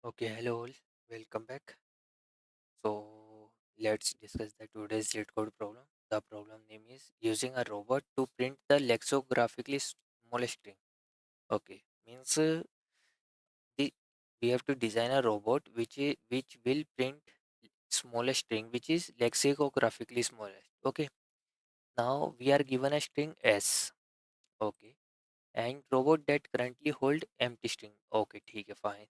Okay, hello all. Welcome back. So let's discuss the today's lead code problem. The problem name is using a robot to print the lexicographically small string. Okay, means the, we have to design a robot which will print smallest string which is lexicographically smallest. Okay, now we are given a string s. Okay, and robot that currently hold empty string. Okay, ठीक है fine.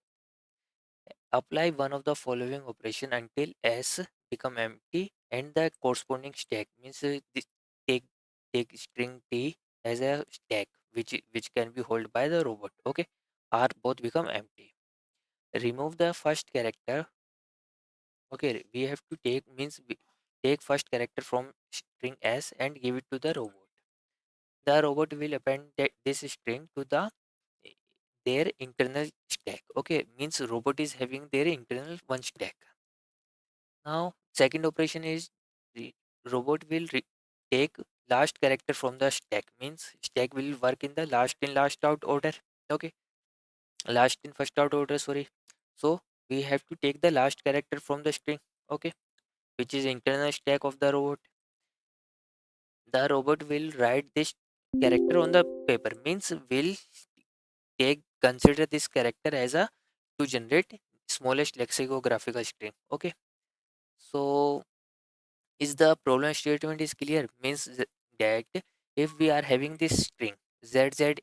Apply one of the following operation until S become empty and the corresponding stack means take take string T as a stack which can be held by the robot. Okay, R both become empty. Remove the first character. Okay, we have to take means we take first character from string S and give it to the robot. The robot will append this string to their internal stack. Okay, means robot is having their internal one stack. Now, second operation is the robot will take last character from the stack. Means stack will work in the last in last out order. Okay, last in first out order. Sorry. So we have to take the last character from the string. Okay, which is internal stack of the robot. The robot will write this character on the paper. Means will take consider this character as a to generate smallest lexicographical string. Okay, so is the problem statement is clear means that if we are having this string zza,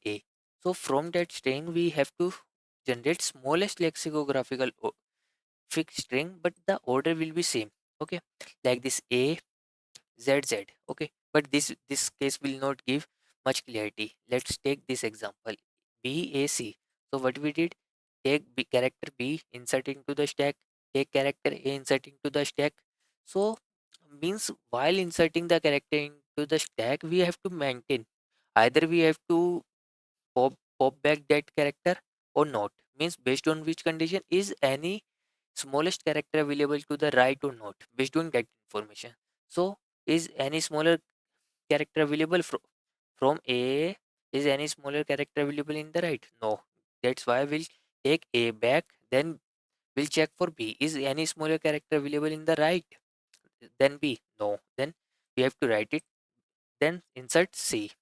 so from that string we have to generate smallest lexicographical fixed string, but the order will be same. Okay, like this a zz. Okay, but this case will not give much clarity. Let's take this example bac. So what we did, take character b, insert into the stack, take character a, insert into the stack. So means while inserting the character into the stack we have to maintain, either we have to pop back that character or not, means based on which condition is any smallest character available to the right or not, based on that information. So is any smaller character available from a, is any smaller character available in the right? No, that's why we'll take a back, then we'll check for b, is any smaller character available in the right, then b, no, then we have to write it, then insert c,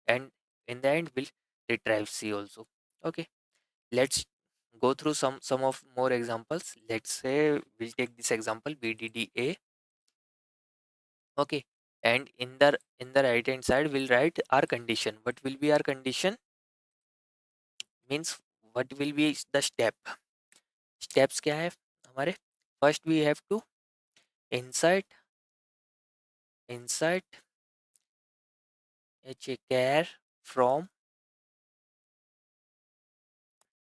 and in the end we'll retrieve c also. Okay, let's go through some of more examples. Let's say we'll take this example bdda. Okay, and in the right hand side we'll write our condition. What will be our condition means what will be the steps क्या है हमारे? First we have to insert a char from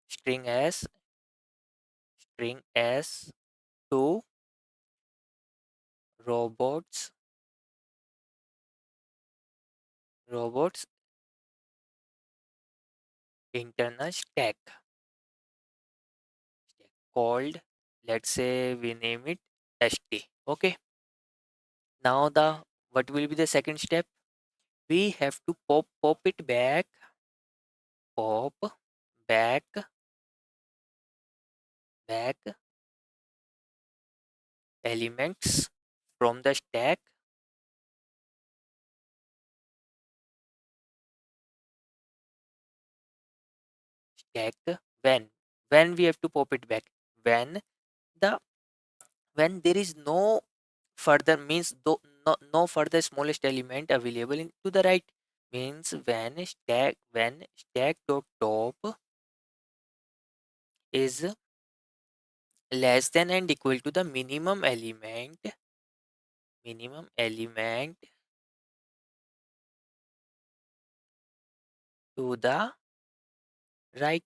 string s to robots robots internal stack called, let's say we name it st. Okay, now the what will be the second step? We have to pop it back, pop back elements from the stack. When we have to pop it back, when the when there is no further means no further smallest element available to the right, means when stack dot top is less than and equal to the minimum element to the right,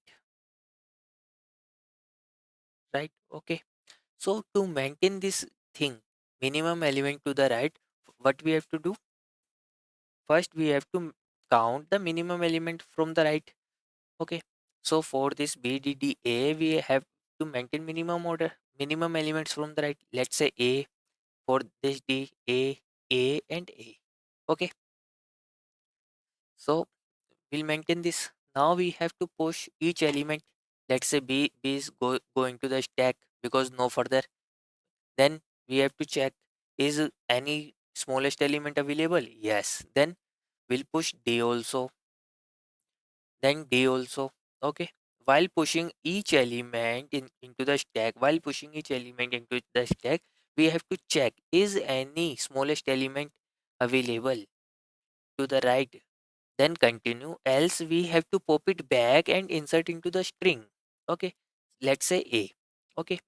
right. Okay, so to maintain this thing, minimum element to the right, what we have to do? First, we have to count the minimum element from the right. Okay. So for this BDDA, we have to maintain minimum elements from the right. Let's say A, for this D, A, and A. Okay. So we'll maintain this. Now we have to push each element. Let's say B is going to the stack because no further. Then we have to check, is any smallest element available? Yes. Then we'll push D also, then D also. Okay. While pushing each element into the stack, while pushing each element into the stack, we have to check, is any smallest element available to the right? Then continue, else we have to pop it back and insert into the string. Okay. Let's say A. Okay.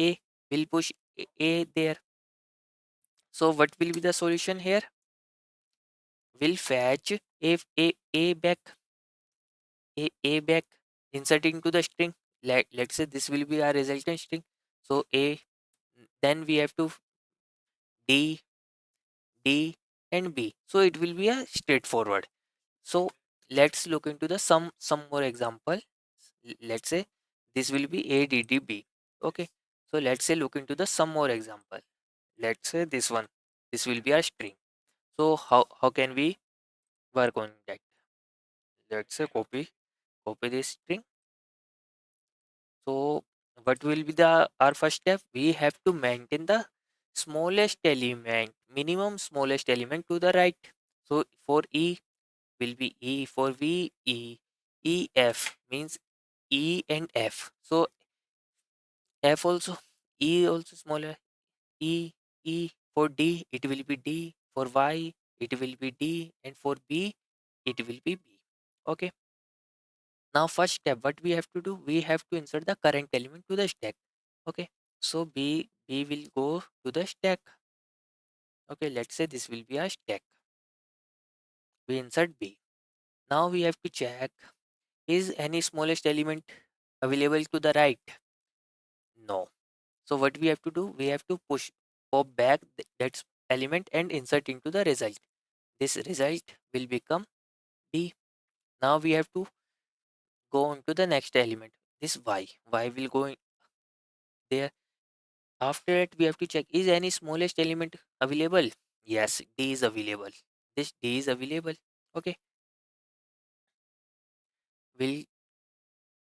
A will push A there. So what will be the solution here? We'll fetch A back, A back, insert into the string. Let's say this will be our resultant string. So A, then we have to D, D, and B. So it will be a straightforward. So let's look into the some more example. Let's say this will be A, D, D, B. Okay. So let's say look into the some more example. Let's say this one. This will be a string. So how can we work on that? Let's say copy this string. So what will be the our first step? We have to maintain the smallest element, minimum smallest element to the right. So for E will be E, for V E, E F means E and F. So F also, E also smaller, E, E. For D it will be D, for Y it will be D, and for B it will be B. Okay. Now first step, what we have to do? We have to insert the current element to the stack. Okay. So B will go to the stack. Okay, let's say this will be a stack. We insert B. Now we have to check, is any smallest element available to the right? No. So what we have to do? We have to push pop back that element and insert into the result. This result will become D. Now we have to go on to the next element. This Y. Y will go there. After it, we have to check, is any smallest element available? Yes, D is available. This D is available. Okay, we'll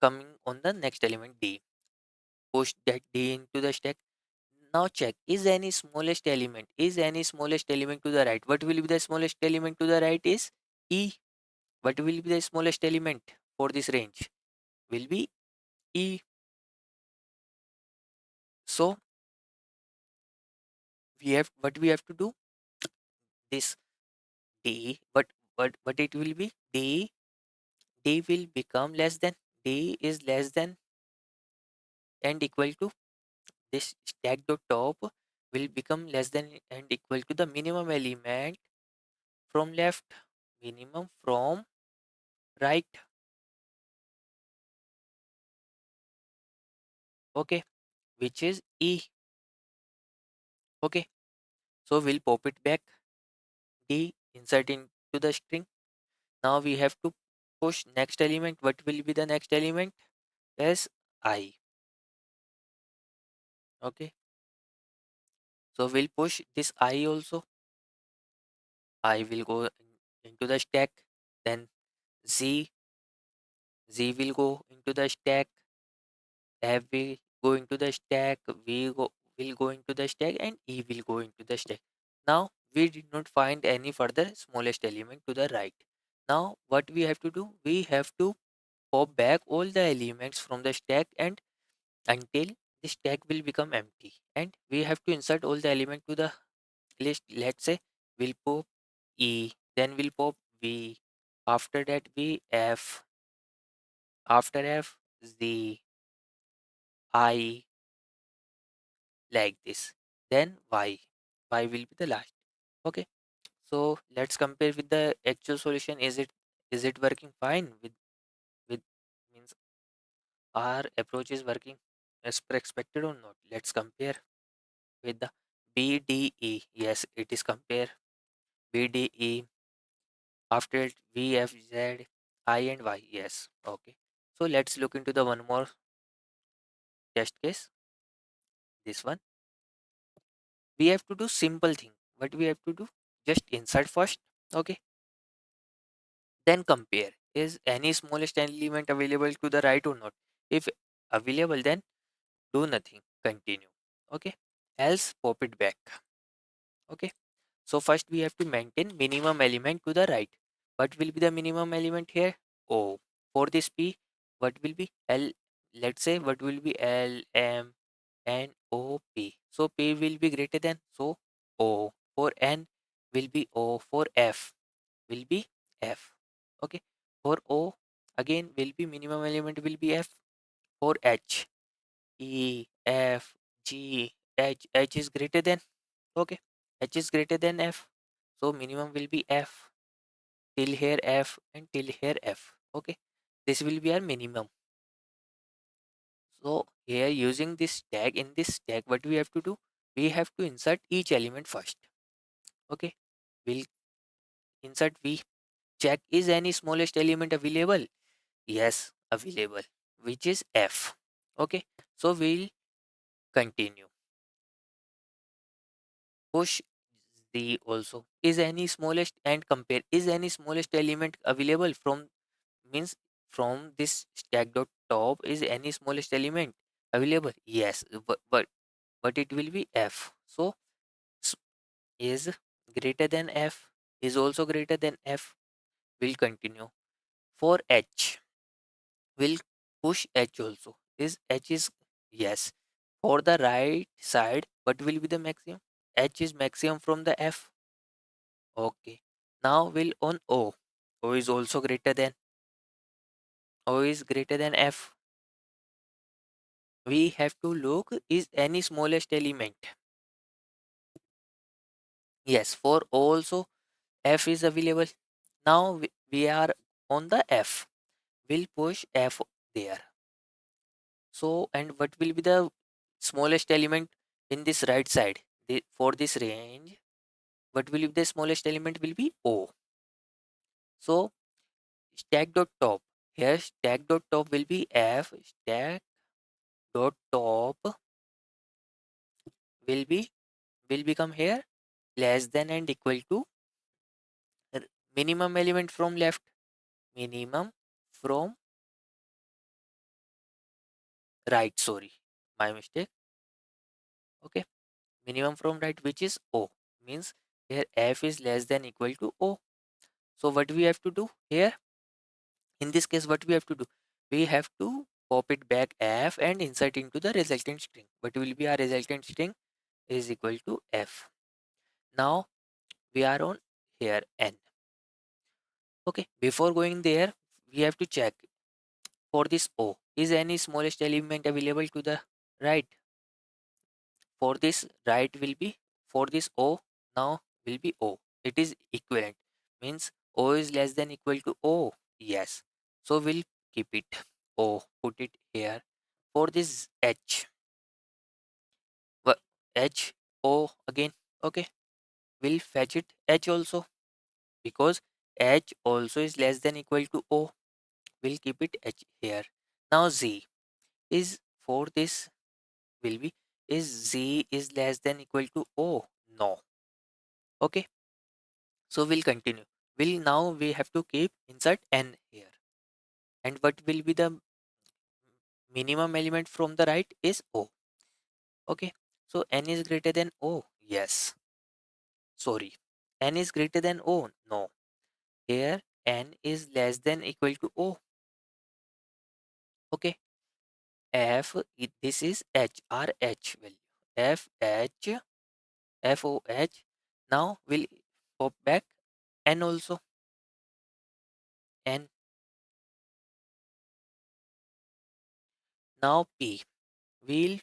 coming on the next element D. Push that D into the stack. Now check, is any smallest element? Is any smallest element to the right? What will be the smallest element to the right is E. What will be the smallest element for this range? Will be E. So we have what we have to do? This D. What it will be? D will become less than, D is less than and equal to, this stack dot top will become less than and equal to the minimum element from left, minimum from right. Okay, which is E. Okay, so we'll pop it back, D, insert into the string. Now we have to push next element. What will be the next element? Yes, I. Okay, so we'll push this I also. I will go into the stack. Then Z, Z will go into the stack. F will go into the stack. Will go into the stack, and E will go into the stack. Now we did not find any further smallest element to the right. Now what we have to do? We have to pop back all the elements from the stack and until the stack will become empty. And we have to insert all the element to the list. Let's say we'll pop E, then we'll pop V. After that we F. After F Z I, like this. Then Y. Y will be the last. Okay. So let's compare with the actual solution. Is it working fine with means our approach is working as per expected or not? Let's compare with the BDE. Yes, it is compare BDE. After it VFZ I and Y. Yes. Okay. So let's look into the one more test case. This one. We have to do simple thing. What we have to do? Just insert first. Okay. Then compare. Is any smallest element available to the right or not? If available, then do nothing, continue. Okay, else pop it back. Okay, so first we have to maintain minimum element to the right. What will be the minimum element here? O. For this P, what will be L? Let's say what will be L, M, N, O, P. So P will be greater than, so O. For N will be O. For F will be F. Okay. For O again will be minimum element will be F. For H, E, F, G, H. H is greater than. Okay. H is greater than F. So minimum will be F. Till here F and till here F. Okay. This will be our minimum. So here using this tag, in this tag, what we have to do? We have to insert each element first. Okay. We'll insert V. Check is any smallest element available? Yes, available. Which is F. Okay. So we'll continue. Push the also. Is any smallest and compare. Is any smallest element available from, means from this stack dot top, is any smallest element available? Yes, but it will be F. So s- is greater than F, is also greater than F. Will continue. For H, will push H also. Is H is, yes. For the right side, what will be the maximum? H is maximum from the F. Okay. Now will on O. O is also greater than. O is greater than F. We have to look is any smallest element. Yes, for O also F is available. Now we are on the F. We'll push F there. So, and what will be the smallest element in this right side? For this range, what will be the smallest element will be O. So stack dot top. Here stack dot top will be F. Stack dot top will be, will become here less than and equal to r- minimum element from left. Minimum from right. Sorry, my mistake. Okay, minimum from right, which is O. Means here F is less than equal to O. So what we have to do here? In this case, what we have to do? We have to pop it back F and insert into the resultant string. What will be our resultant string? Is equal to F. Now we are on here N. Okay, before going there, we have to check for this O. Is any smallest element available to the right? For this right will be, for this O now will be O. It is equivalent. Means O is less than equal to O. Yes. So we'll keep it O. Put it here. For this H. H O again. Okay. We'll fetch it H also. Because H also is less than equal to O. We'll keep it H here. Now Z is, for this will be, is Z is less than equal to O? No. Okay. So we'll continue. Will now we have to keep insert N here. And what will be the minimum element from the right is O. Okay. So N is greater than O. Yes. Sorry. N is greater than O. No. Here N is less than equal to O. Okay. This is H, R H value. F H, F O H. Now we'll pop back N also. N. Now P. We'll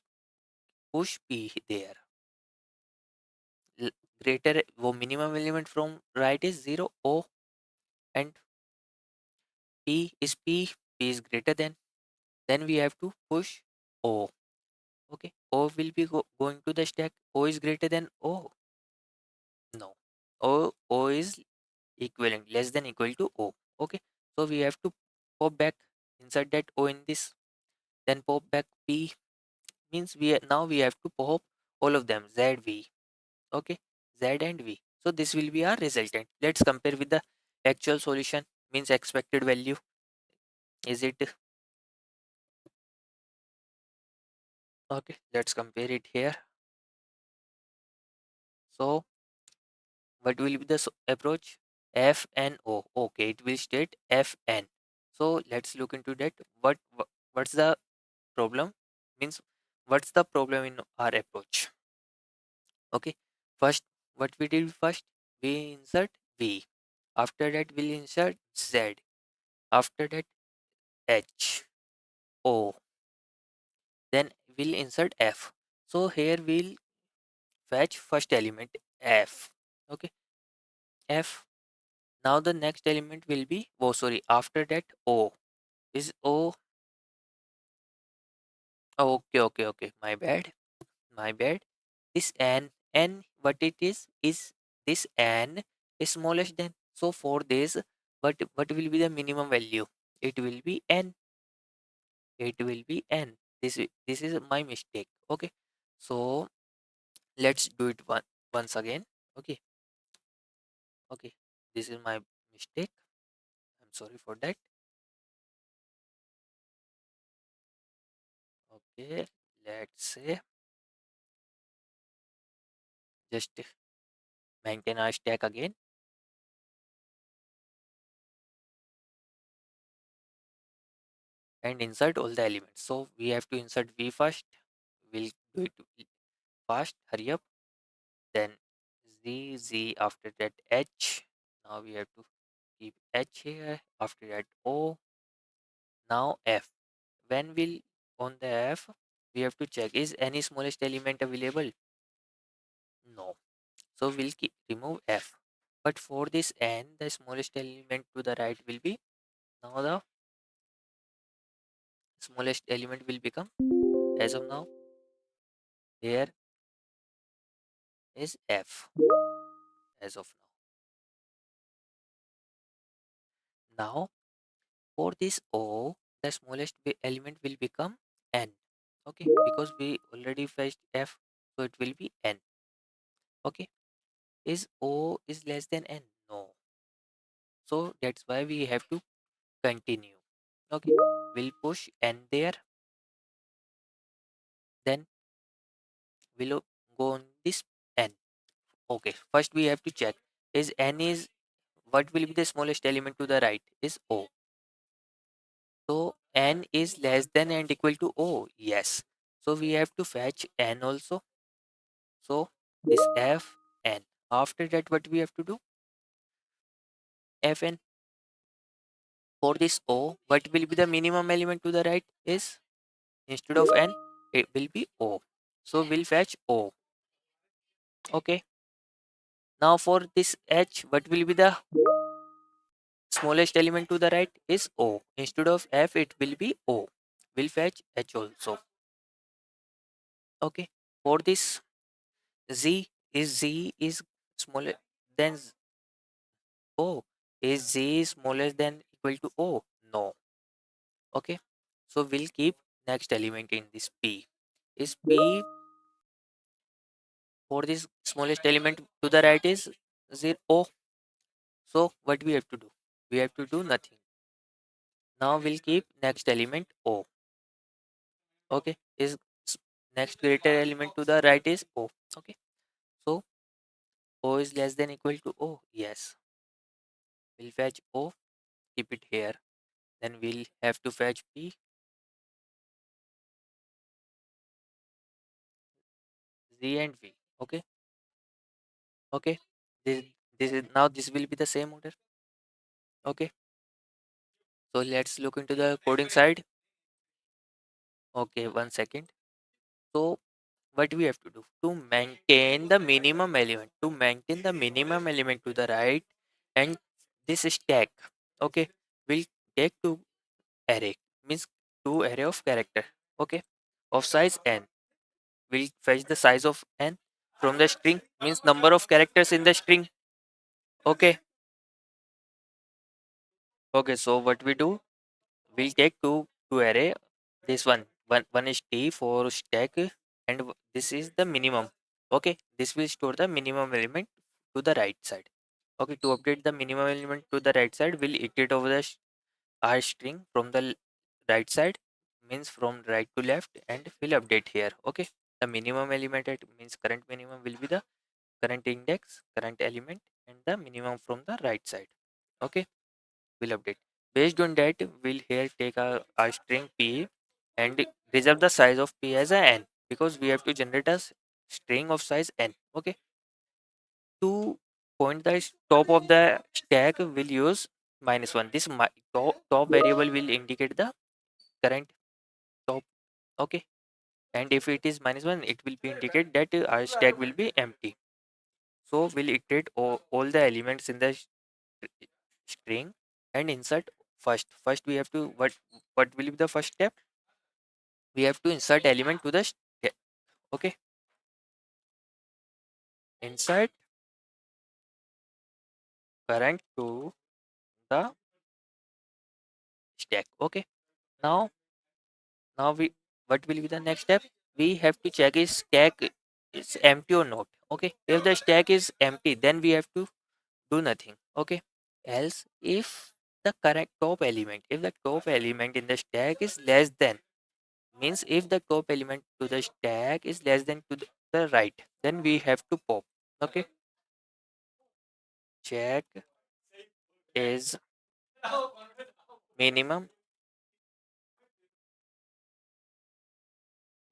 push P there. l- Greater, minimum element from right is 0 O, and P is P. P is greater than, then we have to push O. Okay, O will be going to the stack. O is greater than O? No. O is equivalent, less than equal to O. Okay, so we have to pop back, insert that O in this, then pop back P. Means now we have to pop all of them, Z, V. Okay, Z and V. So this will be our resultant. Let's compare with the actual solution, means expected value. Is it Okay, let's compare it here. So what will be the approach? F and O. Okay, it will state F n. So let's look into that. What's the problem? Means what's the problem in our approach? Okay, first what we did first, we insert V. After that we'll insert Z. After that H O. Then we'll insert F. So here we'll fetch first element F. Okay, F. Now the next element will be, oh sorry, after that O. Is O. Okay, okay, okay. My bad. My bad. This n what it is this n is smallest than. So for this, what will be the minimum value? It will be n. It will be n. This is my mistake. Okay. So let's do it once again. Okay. Okay. This is my mistake. I'm sorry for that. Okay. Let's say just maintain our stack again and insert all the elements. So we have to insert V first. We'll do it fast. Hurry up. Then Z, after that H. Now we have to keep H here. After that O. Now F. When we'll on the F, we have to check is any smallest element available? No. So we'll remove F. But for this N, the smallest element to the right will be, now the smallest element will become, as of now, here is F as of now. Now for this O, the smallest element will become N. Okay, because we already fetched F, so it will be N. Okay, is O is less than N? No. So that's why we have to continue. Okay, we'll push N there, then we'll go on this N. Okay, first we have to check is N is, what will be the smallest element to the right is O. So N is less than and equal to O. Yes. So we have to fetch N also. So this F N. After that, what we have to do? F N. For this O, what will be the minimum element to the right is, instead of N, it will be O. So we'll fetch O. Okay. Now for this H, what will be the smallest element to the right is O. Instead of F, it will be O. We'll fetch H also. Okay. For this Z is smaller than O. Is Z smaller than equal to O? No. Okay. So we'll keep next element in this P. Is P, for this smallest element to the right is 0 O. So what we have to do? We have to do nothing. Now we'll keep next element O. Okay. Is next greater element to the right is O. Okay. So O is less than equal to O. Yes. We'll fetch O. Keep it here. Then we'll have to fetch P, Z and V. Okay. Okay. This this is now this will be the same order. Okay. So let's look into the coding side. Okay, 1 second. So what we have to do to maintain the minimum element, to maintain the minimum element to the right, and this stack. Okay, we'll take two array, means two array of character. Okay, of size n. We'll fetch the size of n from the string, means number of characters in the string. Okay. Okay, so what we do, we'll take two array. This one is t for stack, and this is the minimum. Okay, this will store the minimum element to the right side. Okay, to update the minimum element to the right side, we'll iterate over the our string from the right side, means from right to left, and will update here. Okay, the minimum element at means current minimum will be the current index, current element, and the minimum from the right side. Okay, will update. Based on that, we'll here take our string p and reserve the size of p as a n, because we have to generate a string of size n. Okay, to point the top of the stack, we'll use -1. This top variable will indicate the current top. Okay, and if it is -1, it will be indicate that our stack will be empty. So we'll iterate all the elements in the string and insert first we have to what will be the first step? We have to insert element to the stack. Okay, insert current to the stack. Okay, now we what will be the next step? We have to check is stack is empty or not. Okay, if the stack is empty, then we have to do nothing. Okay, else if the correct top element, if the top element in the stack is less than, means if the top element to the stack is less than to the right, then we have to pop. Okay, check is minimum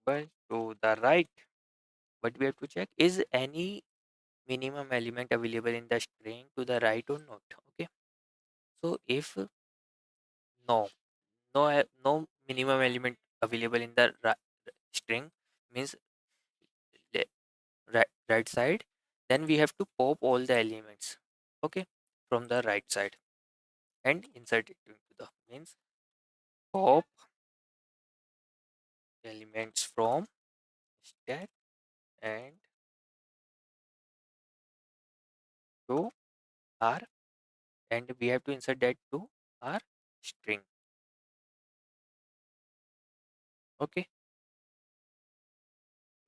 equal to the right. What we have to check is any minimum element available in the string to the right or not. Okay, so if no, no minimum element available in the string, means right side, then we have to pop all the elements. Okay, from the right side and insert it into the means pop elements from stack and to r, and we have to insert that to our string. Okay,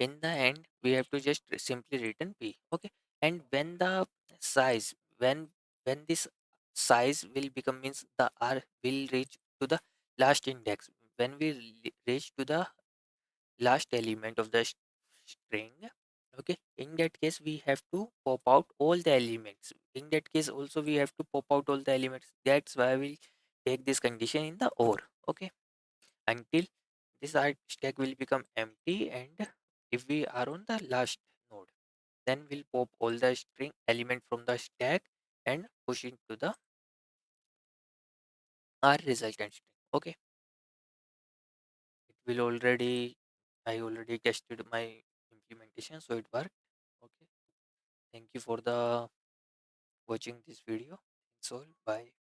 in the end we have to just simply return p. Okay, and when the size when this size will become, means the r will reach to the last index, when we reach to the last element of the string. Okay, in that case we have to pop out all the elements. In that case also we have to pop out all the elements. That's why we take this condition in the or. Okay, until this stack will become empty, and if we are on the last node, then we'll pop all the string element from the stack and push into the our resultant string. Okay, it will already, I already tested my implementation, so it worked. Okay, thank you for the watching this video. That's all. Bye.